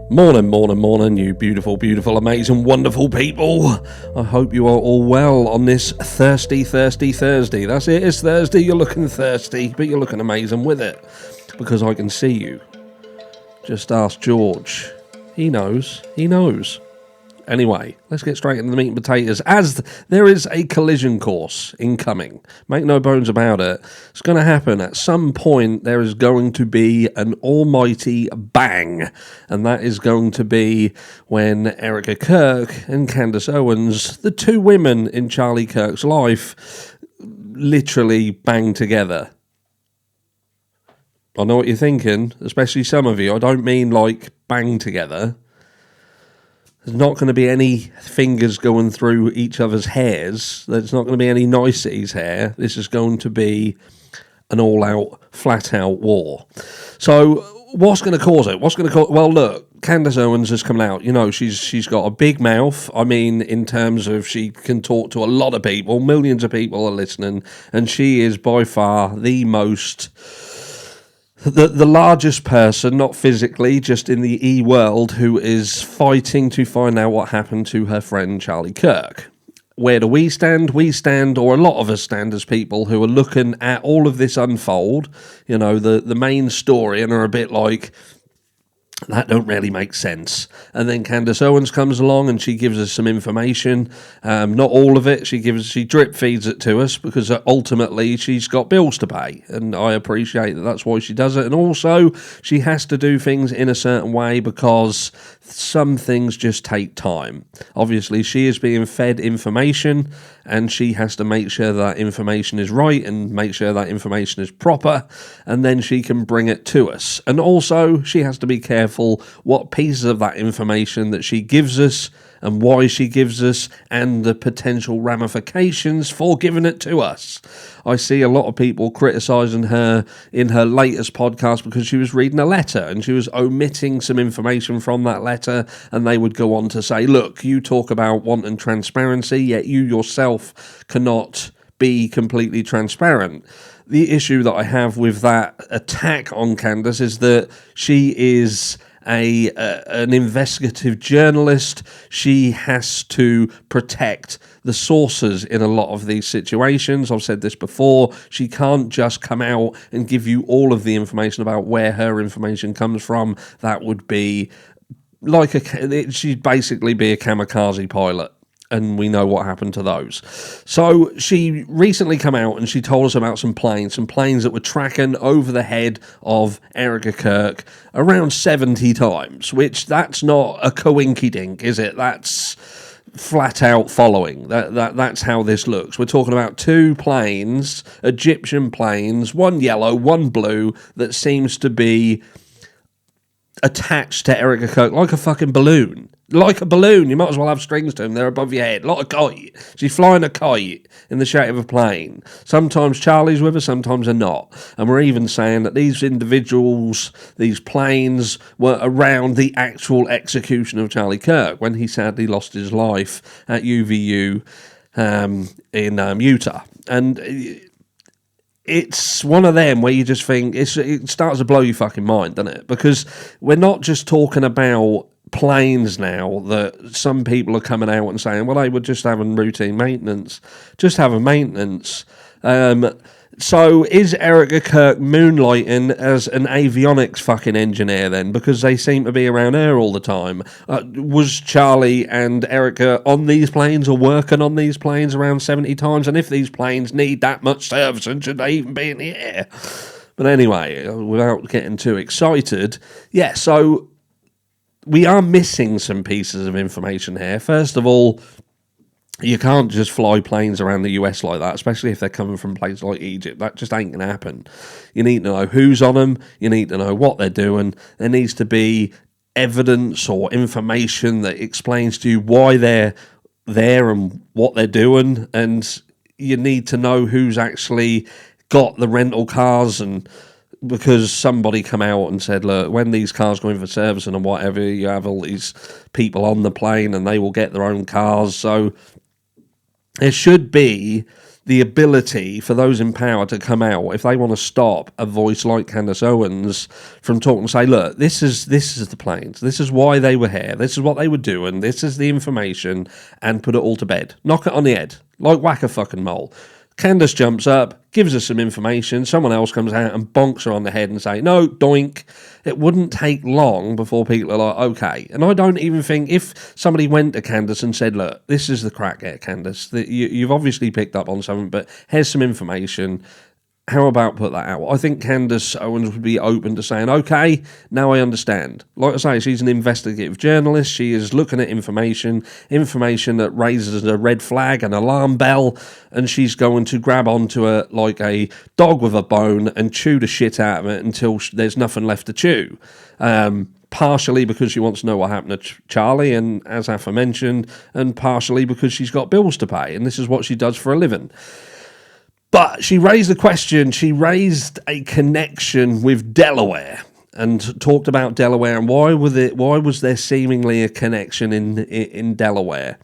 Morning, morning, morning, you beautiful, beautiful, amazing, wonderful people. I hope you are all well on this thirsty Thursday. That's it, it's Thursday, you're looking thirsty, but you're looking amazing with it, because I can see you. Just ask George. He knows. Anyway, let's get straight into the meat and potatoes, as there is a collision course incoming. Make no bones about it. It's going to happen. At some point, there is going to be an almighty bang, and that is going to be when Erika Kirk and Candace Owens, the two women in Charlie Kirk's life, literally bang together. I know what you're thinking, especially some of you. I don't mean like bang together. There's not going to be any fingers going through each other's hairs. There's not going to be any niceties here. This is going to be an all-out, flat-out war. So what's going to cause it? Well, look, Candace Owens has come out. You know, she's got a big mouth. I mean, in terms of she can talk to a lot of people. Millions of people are listening. And she is by far the most... The largest person, not physically, just in the E-world, who is fighting to find out what happened to her friend Charlie Kirk. Where do we stand? We stand, or a lot of us stand, as people who are looking at all of this unfold, you know, the main story, and are a bit like, that don't really make sense. And then Candace Owens comes along and she gives us some information. Not all of it. She drip feeds it to us because ultimately she's got bills to pay. And I appreciate that that's why she does it. And also she has to do things in a certain way because some things just take time. Obviously she is being fed information and she has to make sure that information is right and make sure that information is proper, and then she can bring it to us. And also she has to be careful what pieces of that information that she gives us and why she gives us, and the potential ramifications for giving it to us. I see a lot of people criticising her in her latest podcast because she was reading a letter and she was omitting some information from that letter, and they would go on to say, look, you talk about wanting transparency, yet you yourself cannot be completely transparent. The issue that I have with that attack on Candace is that she is an investigative journalist. She has to protect the sources in a lot of these situations. I've said this before. She can't just come out and give you all of the information about where her information comes from. That would be like she'd basically be a kamikaze pilot. And we know what happened to those. So she recently come out and she told us about some planes that were tracking over the head of Erika Kirk around 70 times, which that's not a coinky-dink, is it? That's flat out following. That's how this looks. We're talking about two planes, Egyptian planes, one yellow, one blue, that seems to be attached to Erika Kirk like a fucking balloon. Like a balloon, you might as well have strings to them. They're above your head, like a kite. She's flying a kite in the shape of a plane. Sometimes Charlie's with her, sometimes they're not. And we're even saying that these individuals, these planes, were around the actual execution of Charlie Kirk when he sadly lost his life at UVU in Utah. And it's one of them where you just think, it starts to blow your fucking mind, doesn't it? Because we're not just talking about planes now that some people are coming out and saying, well, they were just having routine maintenance, just having maintenance. So is Erika Kirk moonlighting as an avionics fucking engineer then? Because they seem to be around her all the time. Was Charlie and Erika on these planes or working on these planes around 70 times? And if these planes need that much servicing, should they even be in the air? But anyway, without getting too excited, yeah, so we are missing some pieces of information here. First of all, you can't just fly planes around the US like that, especially if they're coming from places like Egypt. That just ain't going to happen. You need to know who's on them. You need to know what they're doing. There needs to be evidence or information that explains to you why they're there and what they're doing. And you need to know who's actually got the rental cars, and because somebody come out and said, look, when these cars go in for servicing and whatever, you have all these people on the plane and they will get their own cars. So there should be the ability for those in power to come out if they want to stop a voice like Candace Owens from talking and say, look, this is the planes, this is why they were here, this is what they were doing, this is the information, and put it all to bed. Knock it on the head, like whack a fucking mole. Candace jumps up, gives us some information, someone else comes out and bonks her on the head and say, no, doink. It wouldn't take long before people are like, okay. And I don't even think if somebody went to Candace and said, look, this is the crack here, Candace. You've obviously picked up on something, but here's some information. How about put that out? I think Candace Owens would be open to saying, okay, now I understand. Like I say, she's an investigative journalist. She is looking at information that raises a red flag, an alarm bell, and she's going to grab onto it like a dog with a bone and chew the shit out of it until there's nothing left to chew. Partially because she wants to know what happened to Charlie, and as aforementioned, and partially because she's got bills to pay, and this is what she does for a living. But she raised the question, she raised a connection with Delaware and talked about Delaware and why was there seemingly a connection in Delaware.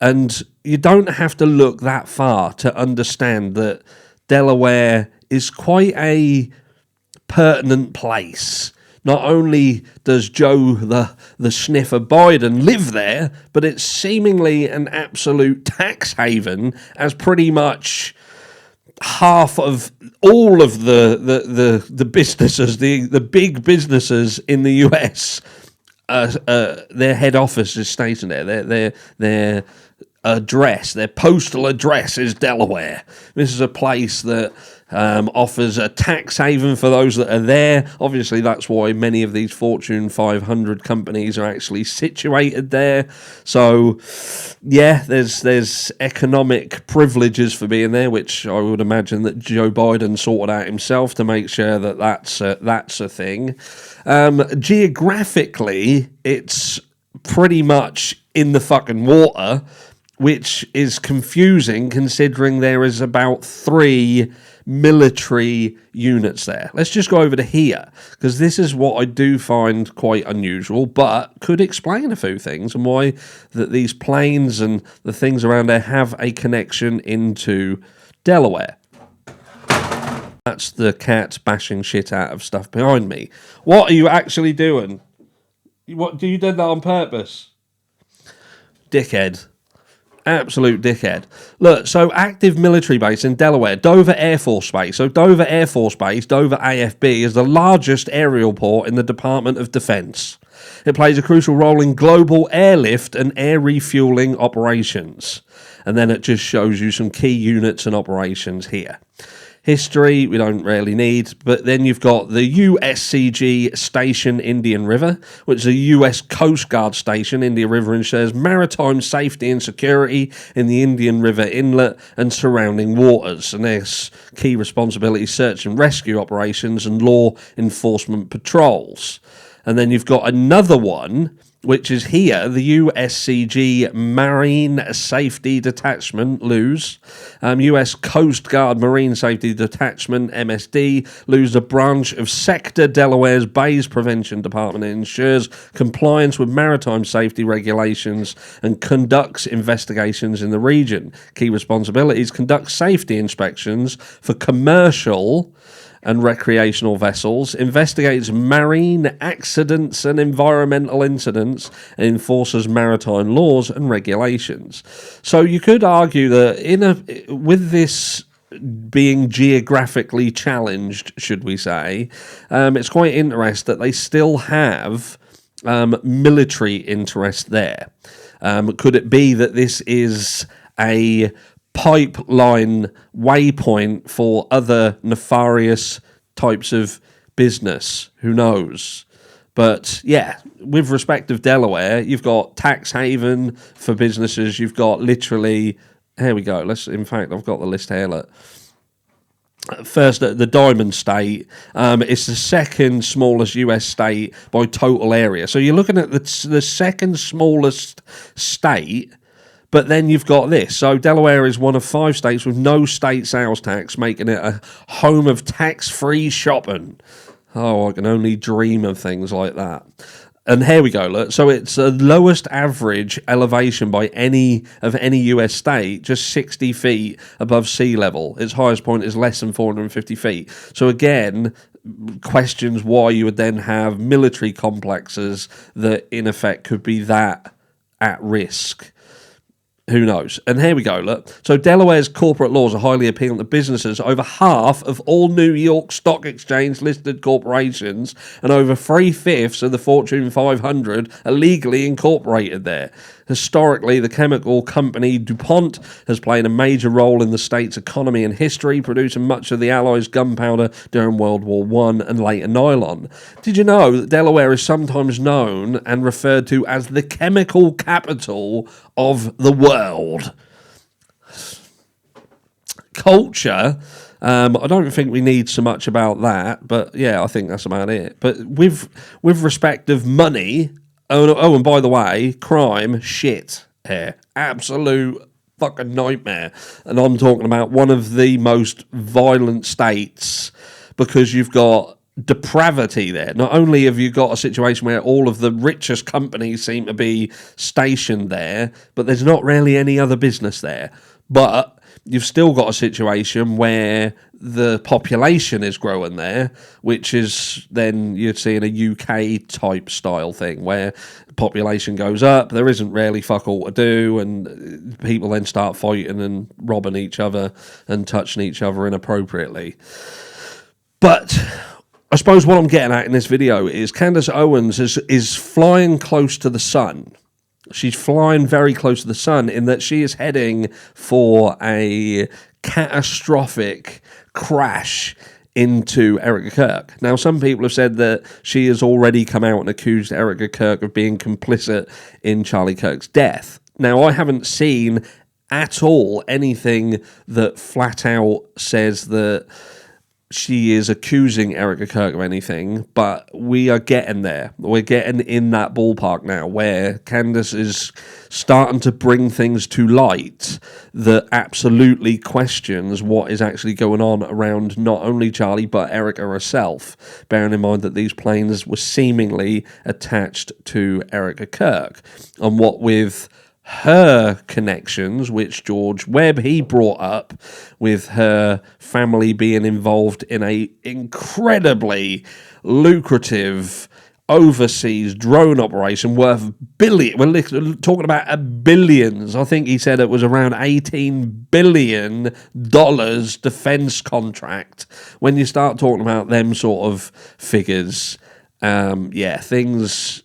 And you don't have to look that far to understand that Delaware is quite a pertinent place. Not only does Joe the sniffer Biden live there, but it's seemingly an absolute tax haven, as pretty much half of all of the businesses, the big businesses in the US, their head office is stationed there. Their address, their postal address is Delaware. This is a place that offers a tax haven for those that are there. Obviously, that's why many of these Fortune 500 companies are actually situated there. So, yeah, there's economic privileges for being there, which I would imagine that Joe Biden sorted out himself to make sure that that's a thing. Geographically, it's pretty much in the fucking water, which is confusing considering there is about 3 military units there. Let's just go over to here, because this is what I do find quite unusual, but could explain a few things and why that these planes and the things around there have a connection into Delaware. That's the cat bashing shit out of stuff behind me. What are you actually doing? What do you did that on purpose? Dickhead. Absolute dickhead. Look, so active military base in Delaware, Dover Air Force Base. So Dover Air Force Base, Dover AFB, is the largest aerial port in the Department of Defense. It plays a crucial role in global airlift and air refueling operations. And then it just shows you some key units and operations here. History, we don't really need, but then you've got the USCG Station Indian River, which is a US Coast Guard station. Indian River ensures maritime safety and security in the Indian River inlet and surrounding waters, and there's key responsibilities, search and rescue operations and law enforcement patrols. And then you've got another one, which is here, the USCG Marine Safety Detachment, LUS. US Coast Guard Marine Safety Detachment, MSD, LUS, a branch of Sector Delaware's Bays Prevention Department. It ensures compliance with maritime safety regulations and conducts investigations in the region. Key responsibilities: conduct safety inspections for commercial and recreational vessels, investigates marine accidents and environmental incidents, and enforces maritime laws and regulations. So you could argue that with this being geographically challenged, should we say, it's quite interesting that they still have military interest there. Could it be that this is a pipeline waypoint for other nefarious types of business? Who knows? But yeah, with respect of Delaware, you've got tax haven for businesses. You've got literally, here we go. In fact, I've got the list here. Look. First, the Diamond State. It's the second smallest US state by total area. So you're looking at the second smallest state. But then you've got this. So Delaware is one of 5 states with no state sales tax, making it a home of tax-free shopping. Oh, I can only dream of things like that. And here we go. Look, so it's the lowest average elevation by any US state, just 60 feet above sea level. Its highest point is less than 450 feet. So again, questions why you would then have military complexes that in effect could be that at risk. Who knows? And here we go, look. So Delaware's corporate laws are highly appealing to businesses. Over half of all New York Stock Exchange listed corporations and over 3/5 of the Fortune 500 are legally incorporated there. Historically, the chemical company DuPont has played a major role in the state's economy and history, producing much of the Allies' gunpowder during World War I and later nylon. Did you know that Delaware is sometimes known and referred to as the chemical capital of the world? Culture. I don't think we need so much about that, but yeah, I think that's about it. But with respect of money... Oh, and by the way, crime, shit here. Absolute fucking nightmare. And I'm talking about one of the most violent states because you've got depravity there. Not only have you got a situation where all of the richest companies seem to be stationed there, but there's not really any other business there. But you've still got a situation where the population is growing there, which is then you'd see in a UK type style thing where population goes up, there isn't really fuck all to do, and people then start fighting and robbing each other and touching each other inappropriately. But I suppose what I'm getting at in this video is Candace Owens is flying close to the sun. She's flying very close to the sun in that she is heading for a catastrophic crash into Erika Kirk. Now, some people have said that she has already come out and accused Erika Kirk of being complicit in Charlie Kirk's death. Now, I haven't seen at all anything that flat out says that she is accusing Erika Kirk of anything, but we are getting there. We're getting in that ballpark now where Candace is starting to bring things to light that absolutely questions what is actually going on around not only Charlie, but Erika herself, bearing in mind that these planes were seemingly attached to Erika Kirk. And what with her connections, which George Webb, he brought up with her family being involved in a incredibly lucrative overseas drone operation worth we're talking about billions. I think he said it was around $18 billion defense contract. When you start talking about them sort of figures, things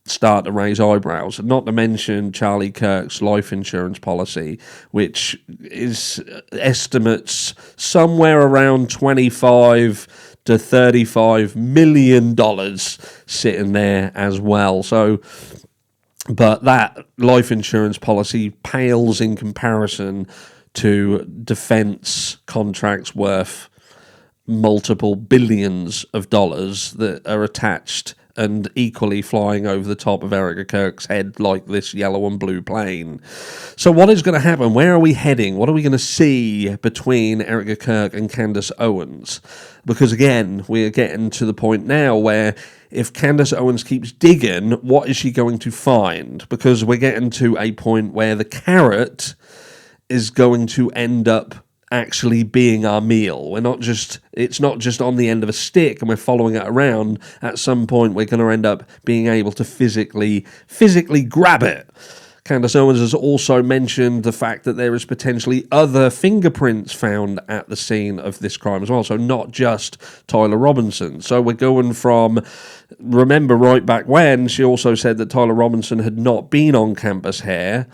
start to raise eyebrows, not to mention Charlie Kirk's life insurance policy, which is estimates somewhere around 25 to $35 million sitting there as well. So, but that life insurance policy pales in comparison to defense contracts worth multiple billions of dollars that are attached and equally flying over the top of Erika Kirk's head like this yellow and blue plane. So what is going to happen? Where are we heading? What are we going to see between Erika Kirk and Candace Owens? Because again, we are getting to the point now where if Candace Owens keeps digging, what is she going to find? Because we're getting to a point where the carrot is going to end up actually being our meal. It's not just on the end of a stick and we're following it around. At some point we're going to end up being able to physically grab it. Candace Owens has also mentioned the fact that there is potentially other fingerprints found at the scene of this crime as well, so not just Tyler Robinson. So we're going from, remember right back when she also said that Tyler Robinson had not been on campus here.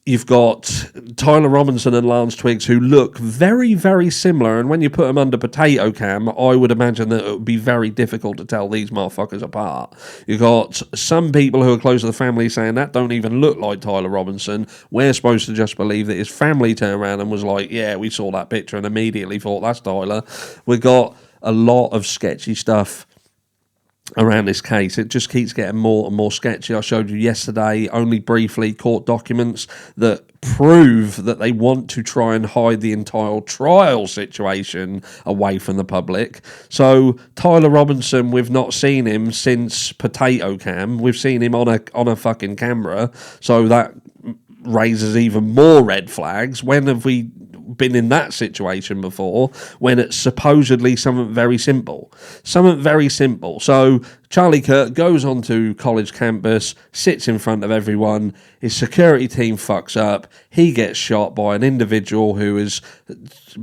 You've got Tyler Robinson and Lance Twiggs who look very, very similar, and when you put them under potato cam, I would imagine that it would be very difficult to tell these motherfuckers apart. You've got some people who are close to the family saying that don't even look like Tyler Robinson. We're supposed to just believe that his family turned around and was like, yeah, we saw that picture and immediately thought that's Tyler. We've got a lot of sketchy stuff around this case. It just keeps getting more and more sketchy. I showed you yesterday, only briefly, court documents that prove that they want to try and hide the entire trial situation away from the public. So Tyler Robinson, we've not seen him since Potato Cam. We've seen him on a fucking camera. So that raises even more red flags. When have we been in that situation before, when it's supposedly something very simple? So Charlie Kirk goes onto college campus, sits in front of everyone, his security team fucks up, he gets shot by an individual who is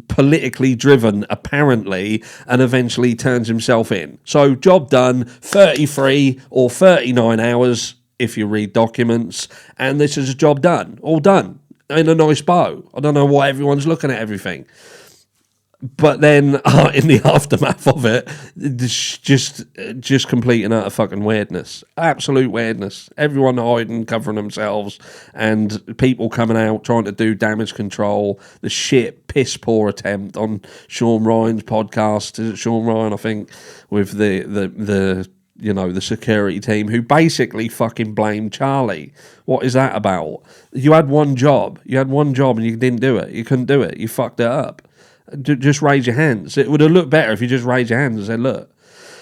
politically driven, apparently, and eventually turns himself in. So job done, 33 or 39 hours if you read documents, and this is a job done, all done, in a nice bow. I don't know why everyone's looking at everything. But then, in the aftermath of it, it's just complete and utter fucking weirdness. Absolute weirdness. Everyone hiding, covering themselves, and people coming out trying to do damage control. The shit, piss poor attempt on Sean Ryan's podcast. Is it Sean Ryan, I think, with the security team, who basically fucking blamed Charlie. What is that about? You had one job and you didn't do it. You couldn't do it. You fucked it up. Just raise your hands. It would have looked better if you just raised your hands and said, look.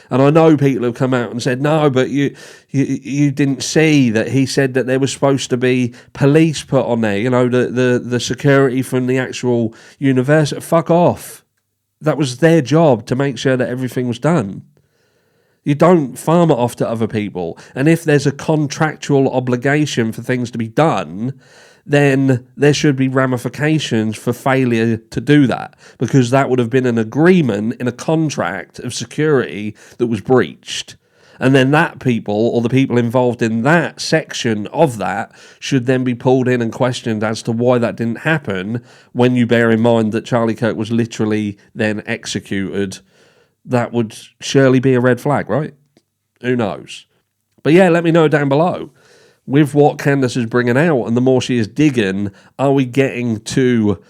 And I know people have come out and said, no, but you didn't see that he said that there was supposed to be police put on there, the security from the actual university. Fuck off. That was their job, to make sure that everything was done. You don't farm it off to other people. And if there's a contractual obligation for things to be done, then there should be ramifications for failure to do that, because that would have been an agreement in a contract of security that was breached. And then that people, or the people involved in that section of that, should then be pulled in and questioned as to why that didn't happen, when you bear in mind that Charlie Kirk was literally then executed. That would surely be a red flag, right? Who knows? But yeah, let me know down below. With what Candace is bringing out, and the more she is digging, are we getting to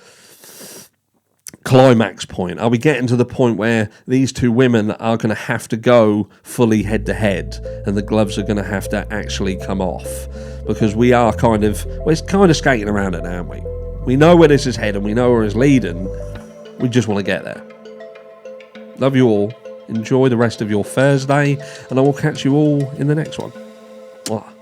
climax point? Are we getting to the point where these two women are going to have to go fully head to head, and the gloves are going to have to actually come off? Because we're kind of skating around it now, aren't we? We know where this is heading, we know where it's leading, we just want to get there. Love you all. Enjoy the rest of your Thursday, and I will catch you all in the next one. Mwah.